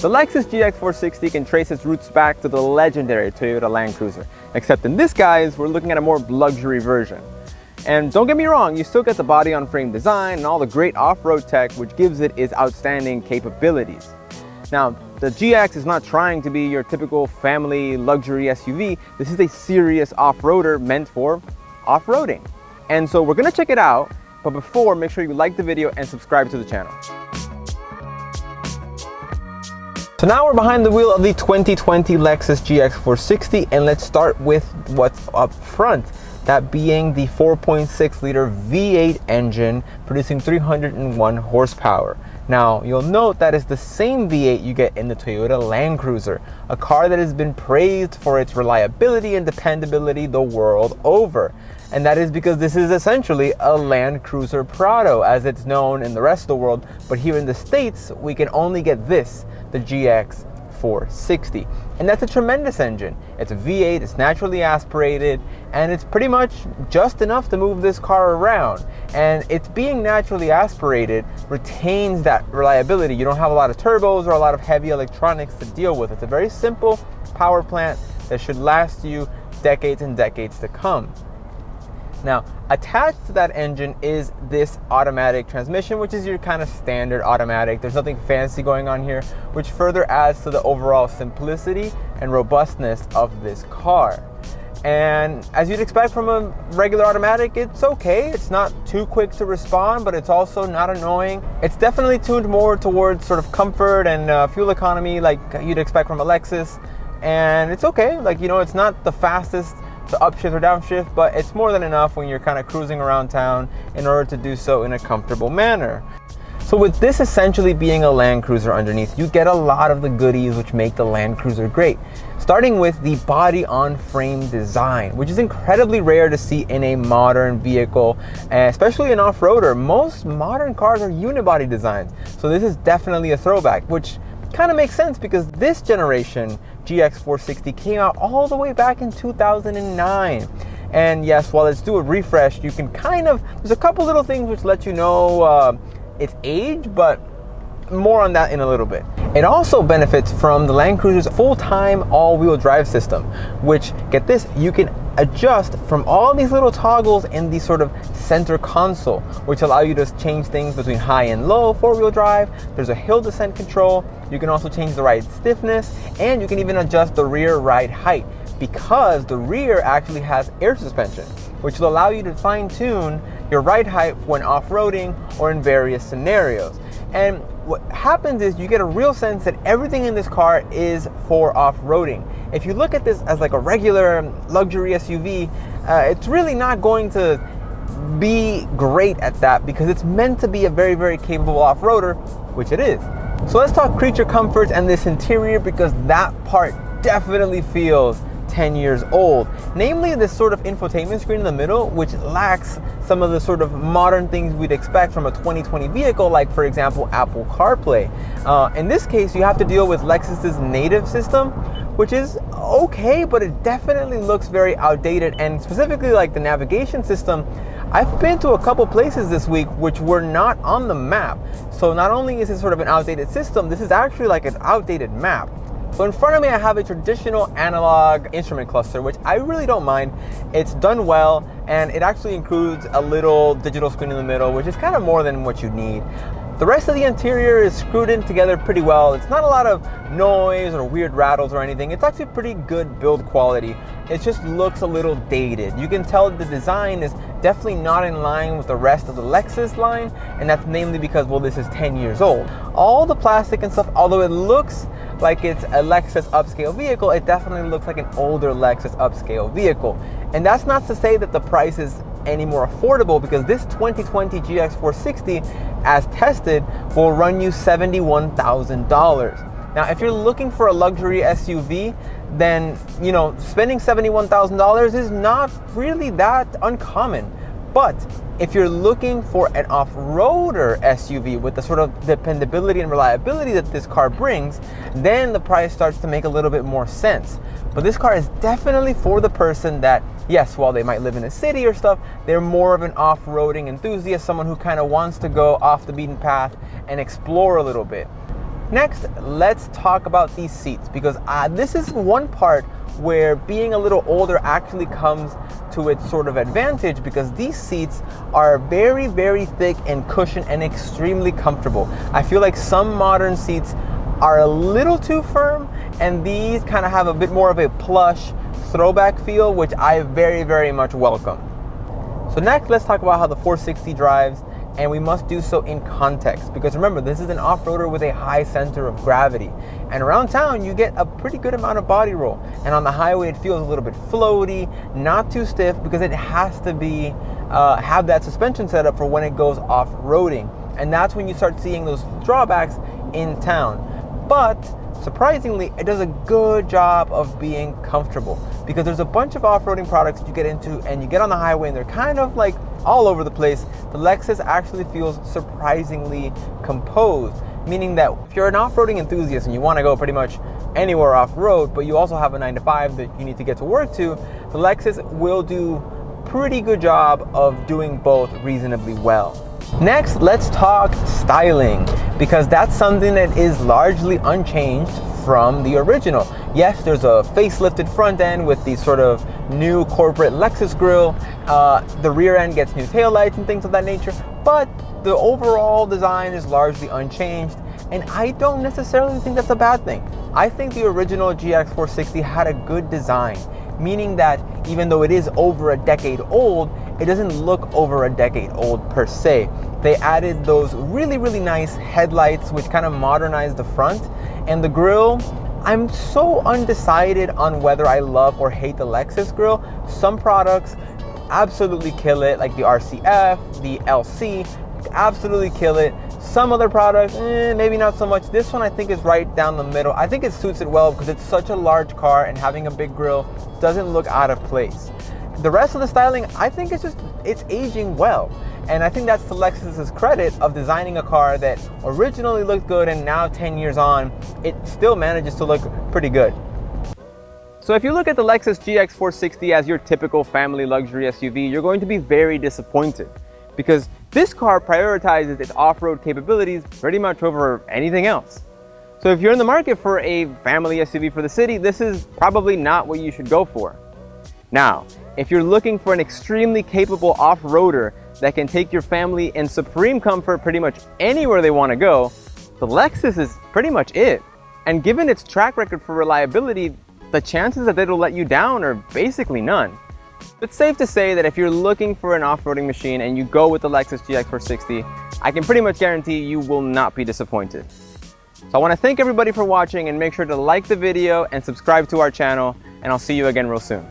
The Lexus GX460 can trace its roots back to the legendary Toyota Land Cruiser, except in this, guys, we're looking at a more luxury version. And don't get me wrong, you still get the body-on-frame design and all the great off-road tech which gives it its outstanding capabilities. Now, the GX is not trying to be your typical family luxury SUV. This is a serious off-roader meant for off-roading. And so we're gonna check it out, but before, make sure you like the video and subscribe to the channel. So now we're behind the wheel of the 2020 Lexus GX460, and let's start with what's up front. That being the 4.6 liter V8 engine producing 301 horsepower. Now, you'll note that is the same V8 you get in the Toyota Land Cruiser, a car that has been praised for its reliability and dependability the world over. And that is because this is essentially a Land Cruiser Prado, as it's known in the rest of the world, but here in the States, we can only get this, the GX460. And that's a tremendous engine. It's a V8, it's naturally aspirated, and it's pretty much just enough to move this car around. And it's being naturally aspirated retains that reliability. You don't have a lot of turbos or a lot of heavy electronics to deal with. It's a very simple power plant that should last you decades and decades to come. Now, attached to that engine is this automatic transmission, which is your kind of standard automatic. There's nothing fancy going on here, which further adds to the overall simplicity and robustness of this car. And as you'd expect from a regular automatic, it's okay. It's not too quick to respond, but it's also not annoying. It's definitely tuned more towards sort of comfort and fuel economy like you'd expect from a Lexus. And it's okay, like, you know, it's not the fastest to upshift or downshift, but it's more than enough when you're kind of cruising around town in order to do so in a comfortable manner. So with this essentially being a Land Cruiser underneath, you get a lot of the goodies which make the Land Cruiser great. Starting with the body-on-frame design, which is incredibly rare to see in a modern vehicle, especially an off-roader. Most modern cars are unibody designs, so this is definitely a throwback, which kind of makes sense because this generation GX460 came out all the way back in 2009. And yes, while it's due a refresh, you can there's a couple little things which let you know its age, but more on that in a little bit. It also benefits from the Land Cruiser's full-time all-wheel drive system, which, get this, you can adjust from all these little toggles in the sort of center console, which allow you to change things between high and low four-wheel drive. There's a hill descent control. You can also change the ride stiffness, and you can even adjust the rear ride height, because the rear actually has air suspension, which will allow you to fine-tune your ride height when off-roading or in various scenarios. And what happens is you get a real sense that everything in this car is for off-roading. If you look at this as like a regular luxury SUV, it's really not going to be great at that because it's meant to be a very, very capable off-roader, which it is. So let's talk creature comforts and this interior, because that part definitely feels 10 years old. Namely, this sort of infotainment screen in the middle, which lacks some of the sort of modern things we'd expect from a 2020 vehicle, like for example, Apple CarPlay. In this case, you have to deal with Lexus's native system, which is okay, but it definitely looks very outdated. And specifically like the navigation system, I've been to a couple places this week which were not on the map. So not only is it sort of an outdated system, this is actually like an outdated map. So in front of me, I have a traditional analog instrument cluster, which I really don't mind. It's done well, and it actually includes a little digital screen in the middle, which is kind of more than what you need. The rest of the interior is screwed in together pretty well. It's not a lot of noise or weird rattles or anything. It's actually pretty good build quality. It just looks a little dated. You can tell the design is definitely not in line with the rest of the Lexus line, and that's mainly because, well, this is 10 years old. All the plastic and stuff, although it looks like it's a Lexus upscale vehicle, it definitely looks like an older Lexus upscale vehicle. And that's not to say that the price is any more affordable, because this 2020 GX460, as tested, will run you $71,000. Now, if you're looking for a luxury SUV, then, you know, spending $71,000 is not really that uncommon. But if you're looking for an off-roader SUV with the sort of dependability and reliability that this car brings, then the price starts to make a little bit more sense. But this car is definitely for the person that, yes, while they might live in a city or stuff, they're more of an off-roading enthusiast, someone who kind of wants to go off the beaten path and explore a little bit. Next, let's talk about these seats, because this is one part where being a little older actually comes to its sort of advantage, because these seats are very, very thick and cushioned and extremely comfortable. I feel like some modern seats are a little too firm, and these kind of have a bit more of a plush throwback feel, which I very, very much welcome. So next, let's talk about how the 460 drives, and we must do so in context, because remember, this is an off-roader with a high center of gravity, and around town you get a pretty good amount of body roll, and on the highway it feels a little bit floaty, not too stiff, because it has to be have that suspension setup for when it goes off-roading, and that's when you start seeing those drawbacks in town. But surprisingly, it does a good job of being comfortable, because there's a bunch of off-roading products you get into and you get on the highway and they're kind of like all over the place. The Lexus actually feels surprisingly composed, meaning that if you're an off-roading enthusiast and you want to go pretty much anywhere off-road, but you also have a 9 to 5 that you need to get to work to, the Lexus will do pretty good job of doing both reasonably well. Next, let's talk styling, because that's something that is largely unchanged from the original. Yes, there's a facelifted front end with the sort of new corporate Lexus grille. The rear end gets new taillights and things of that nature, but the overall design is largely unchanged, and I don't necessarily think that's a bad thing. I think the original GX460 had a good design, meaning that even though it is over a decade old, it doesn't look over a decade old per se. They added those really, really nice headlights, which kind of modernized the front, and the grille. I'm so undecided on whether I love or hate the Lexus grille. Some products absolutely kill it, like the RCF, the LC, absolutely kill it. Some other products, maybe not so much. This one I think is right down the middle. I think it suits it well because it's such a large car, and having a big grille doesn't look out of place. The rest of the styling, I think it's aging well. And I think that's to Lexus's credit of designing a car that originally looked good, and now 10 years on, it still manages to look pretty good. So if you look at the Lexus GX460 as your typical family luxury SUV, you're going to be very disappointed, because this car prioritizes its off-road capabilities pretty much over anything else. So if you're in the market for a family SUV for the city, this is probably not what you should go for. Now, if you're looking for an extremely capable off-roader that can take your family in supreme comfort pretty much anywhere they want to go, the Lexus is pretty much it. And given its track record for reliability, the chances that it'll let you down are basically none. It's safe to say that if you're looking for an off-roading machine and you go with the Lexus GX460, I can pretty much guarantee you will not be disappointed. So I want to thank everybody for watching, and make sure to like the video and subscribe to our channel, and I'll see you again real soon.